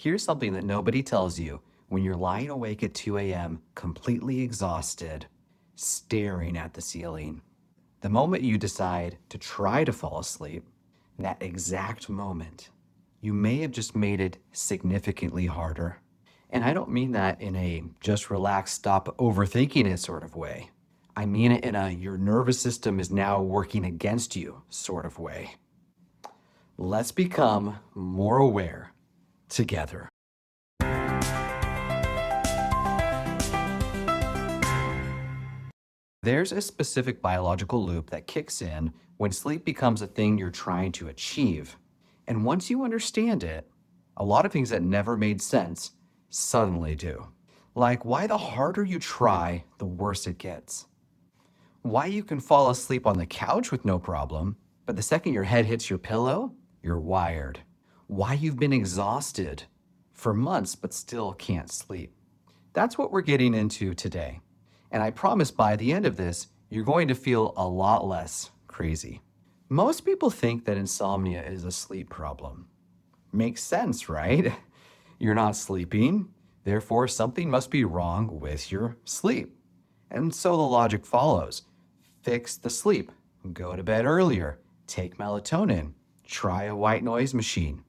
Here's something that nobody tells you when you're lying awake at 2 a.m., completely exhausted, staring at the ceiling. The moment you decide to try to fall asleep, that exact moment, you may have just made it significantly harder. And I don't mean that in a just relax, stop overthinking it sort of way. I mean it in a your nervous system is now working against you sort of way. Let's become more aware together. There's a specific biological loop that kicks in when sleep becomes a thing you're trying to achieve. And once you understand it, a lot of things that never made sense suddenly do. Like why the harder you try, the worse it gets. Why you can fall asleep on the couch with no problem, but the second your head hits your pillow, you're wired. Why you've been exhausted for months but still can't sleep. That's what we're getting into today. And I promise by the end of this, you're going to feel a lot less crazy. Most people think that insomnia is a sleep problem. Makes sense, right? You're not sleeping, therefore something must be wrong with your sleep. And so the logic follows. Fix the sleep, go to bed earlier, take melatonin, try a white noise machine,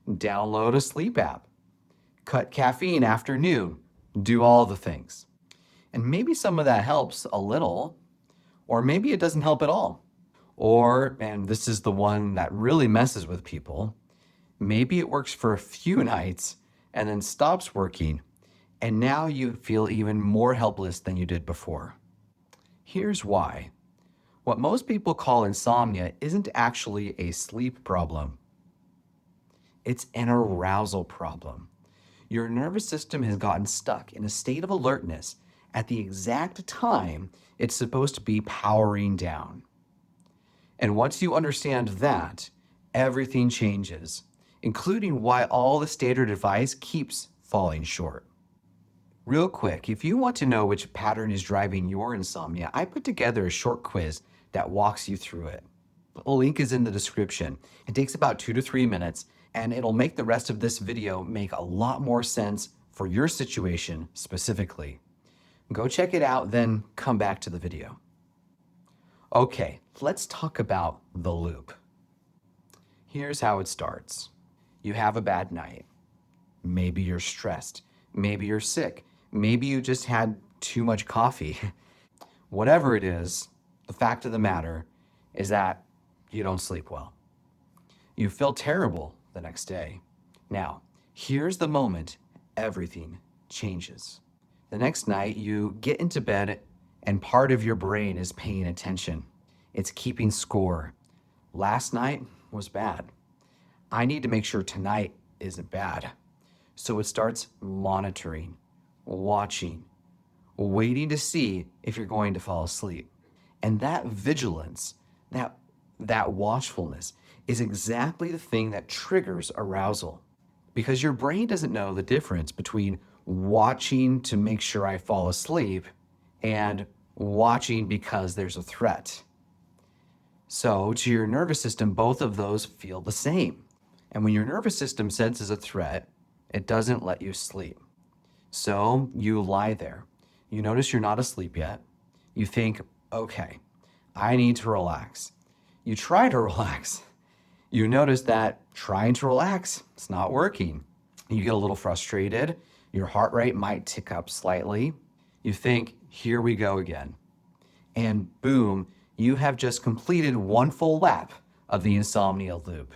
download a sleep app, cut caffeine after noon, do all the things. And maybe some of that helps a little, or maybe it doesn't help at all. Or, and this is the one that really messes with people, maybe it works for a few nights and then stops working, and now you feel even more helpless than you did before. Here's why. What most people call insomnia isn't actually a sleep problem. It's an arousal problem. Your nervous system has gotten stuck in a state of alertness at the exact time it's supposed to be powering down. And once you understand that, everything changes, including why all the standard advice keeps falling short. Real quick, if you want to know which pattern is driving your insomnia, I put together a short quiz that walks you through it. The link is in the description. It takes about 2 to 3 minutes, and it'll make the rest of this video make a lot more sense for your situation specifically. Go check it out, then come back to the video. Okay, let's talk about the loop. Here's how it starts. You have a bad night. Maybe you're stressed. Maybe you're sick. Maybe you just had too much coffee. Whatever it is, the fact of the matter is that you don't sleep well. You feel terrible the next day. Now, here's the moment everything changes. The next night, you get into bed and part of your brain is paying attention. It's keeping score. Last night was bad. I need to make sure tonight isn't bad. So it starts monitoring, watching, waiting to see if you're going to fall asleep. And that vigilance, that watchfulness is exactly the thing that triggers arousal. Because your brain doesn't know the difference between watching to make sure I fall asleep and watching because there's a threat. So to your nervous system, both of those feel the same. And when your nervous system senses a threat, it doesn't let you sleep. So you lie there. You notice you're not asleep yet. You think, okay, I need to relax. You try to relax. You notice that trying to relax, it's not working. You get a little frustrated. Your heart rate might tick up slightly. You think, here we go again. And boom, you have just completed one full lap of the insomnia loop.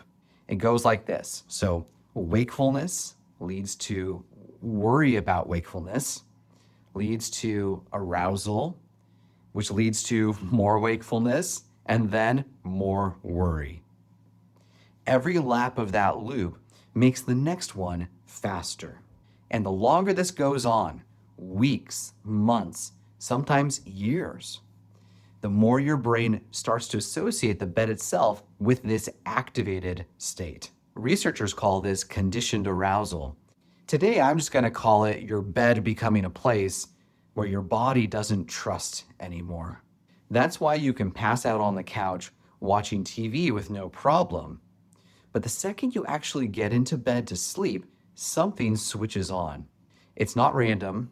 It goes like this. So wakefulness leads to worry about wakefulness, leads to arousal, which leads to more wakefulness, and then more worry. Every lap of that loop makes the next one faster. And the longer this goes on, weeks, months, sometimes years, the more your brain starts to associate the bed itself with this activated state. Researchers call this conditioned arousal. Today, I'm just gonna call it your bed becoming a place where your body doesn't trust anymore. That's why you can pass out on the couch watching TV with no problem. But the second you actually get into bed to sleep, something switches on. It's not random.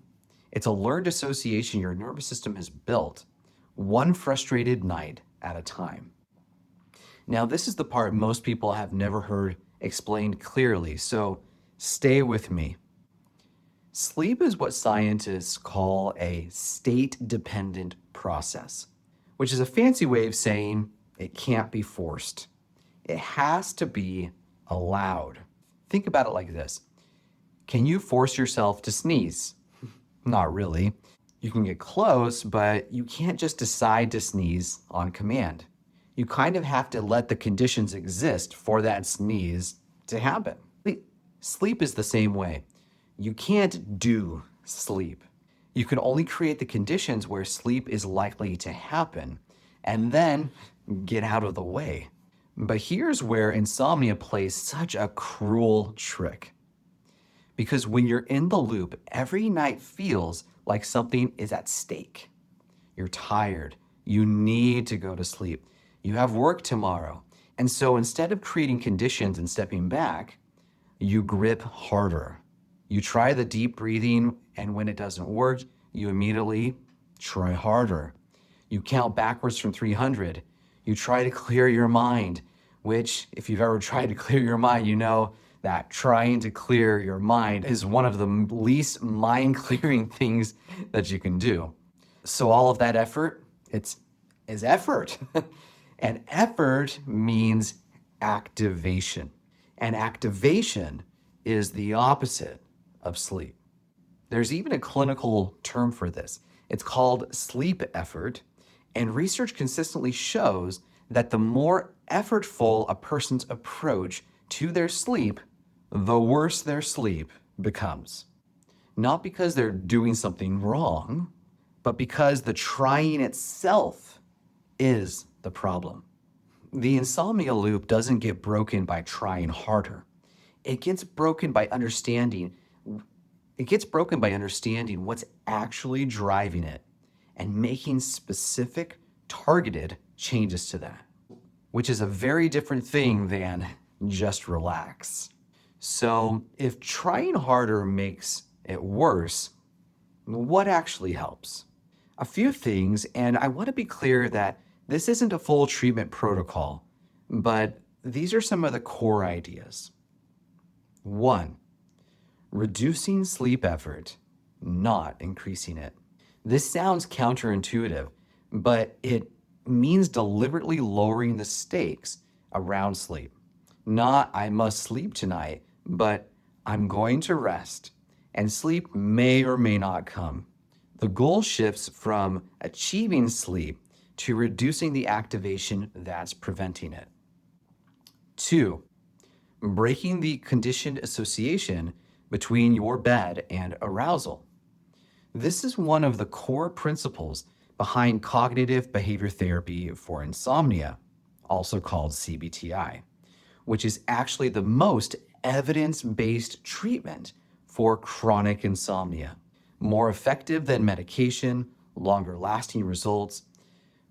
It's a learned association your nervous system has built, one frustrated night at a time. Now, this is the part most people have never heard explained clearly, so stay with me. Sleep is what scientists call a state-dependent process, which is a fancy way of saying it can't be forced. It has to be allowed. Think about it like this. Can you force yourself to sneeze? Not really. You can get close, but you can't just decide to sneeze on command. You kind of have to let the conditions exist for that sneeze to happen. Sleep is the same way. You can't do sleep. You can only create the conditions where sleep is likely to happen and then get out of the way. But here's where insomnia plays such a cruel trick. Because when you're in the loop, every night feels like something is at stake. You're tired. You need to go to sleep. You have work tomorrow. And so instead of creating conditions and stepping back, you grip harder. You try the deep breathing, and when it doesn't work, you immediately try harder. You count backwards from 300. You try to clear your mind, which, if you've ever tried to clear your mind, you know that trying to clear your mind is one of the least mind-clearing things that you can do. So all of that effort, is effort. And effort means activation. And activation is the opposite of sleep. There's even a clinical term for this. It's called sleep effort, and research consistently shows that the more effortful a person's approach to their sleep, the worse their sleep becomes. Not because they're doing something wrong, but because the trying itself is the problem. The insomnia loop doesn't get broken by trying harder. It gets broken by understanding what's actually driving it and making specific, targeted changes to that, which is a very different thing than just relax. So if trying harder makes it worse, what actually helps? A few things, and I want to be clear that this isn't a full treatment protocol, but these are some of the core ideas. 1, reducing sleep effort, not increasing it. This sounds counterintuitive, but it means deliberately lowering the stakes around sleep. Not, I must sleep tonight, but I'm going to rest, and sleep may or may not come. The goal shifts from achieving sleep to reducing the activation that's preventing it. 2, breaking the conditioned association between your bed and arousal. This is one of the core principles behind cognitive behavior therapy for insomnia, also called CBTI, which is actually the most evidence-based treatment for chronic insomnia. More effective than medication, longer lasting results.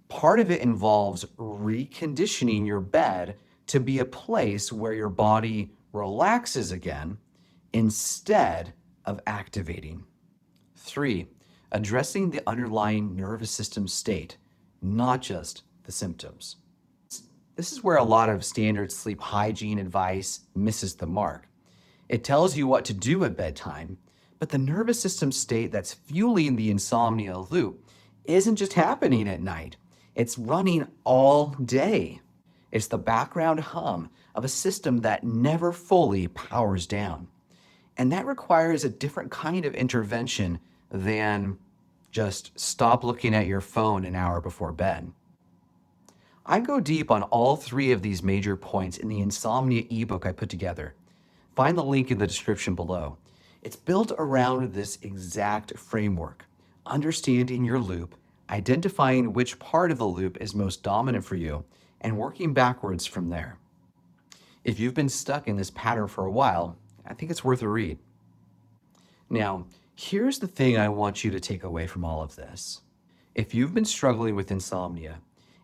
Part of it involves reconditioning your bed to be a place where your body relaxes again instead of activating. 3, addressing the underlying nervous system state, not just the symptoms. This is where a lot of standard sleep hygiene advice misses the mark. It tells you what to do at bedtime, but the nervous system state that's fueling the insomnia loop isn't just happening at night. It's running all day. It's the background hum of a system that never fully powers down. And that requires a different kind of intervention than just stop looking at your phone an hour before bed. I go deep on all 3 of these major points in the Insomnia ebook I put together. Find the link in the description below. It's built around this exact framework, understanding your loop, identifying which part of the loop is most dominant for you, and working backwards from there. If you've been stuck in this pattern for a while, I think it's worth a read. Now, here's the thing I want you to take away from all of this. If you've been struggling with insomnia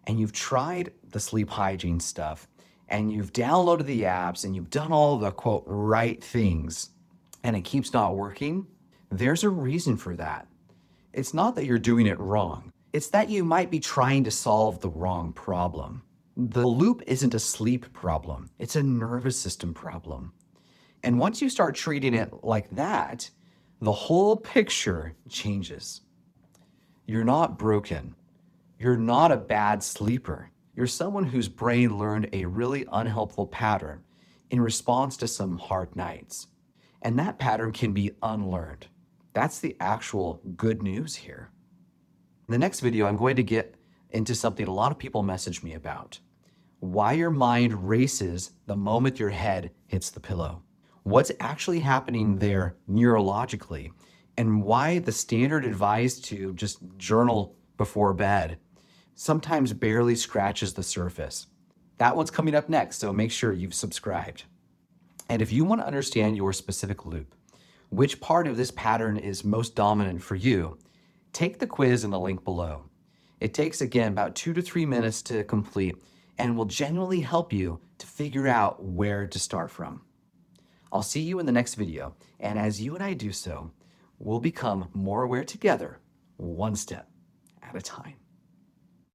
and you've tried the sleep hygiene stuff and you've downloaded the apps and you've done all the quote right things, and it keeps not working, there's a reason for that. It's not that you're doing it wrong. It's that you might be trying to solve the wrong problem. The loop isn't a sleep problem. It's a nervous system problem. And once you start treating it like that, the whole picture changes. You're not broken. You're not a bad sleeper. You're someone whose brain learned a really unhelpful pattern in response to some hard nights. And that pattern can be unlearned. That's the actual good news here. In the next video, I'm going to get into something a lot of people message me about. Why your mind races the moment your head hits the pillow. What's actually happening there neurologically, and why the standard advice to just journal before bed sometimes barely scratches the surface. That one's coming up next, so make sure you've subscribed. And if you want to understand your specific loop, which part of this pattern is most dominant for you, take the quiz in the link below. It takes, again, about 2 to 3 minutes to complete and will genuinely help you to figure out where to start from. I'll see you in the next video, and as you and I do so, we'll become more aware together, one step at a time.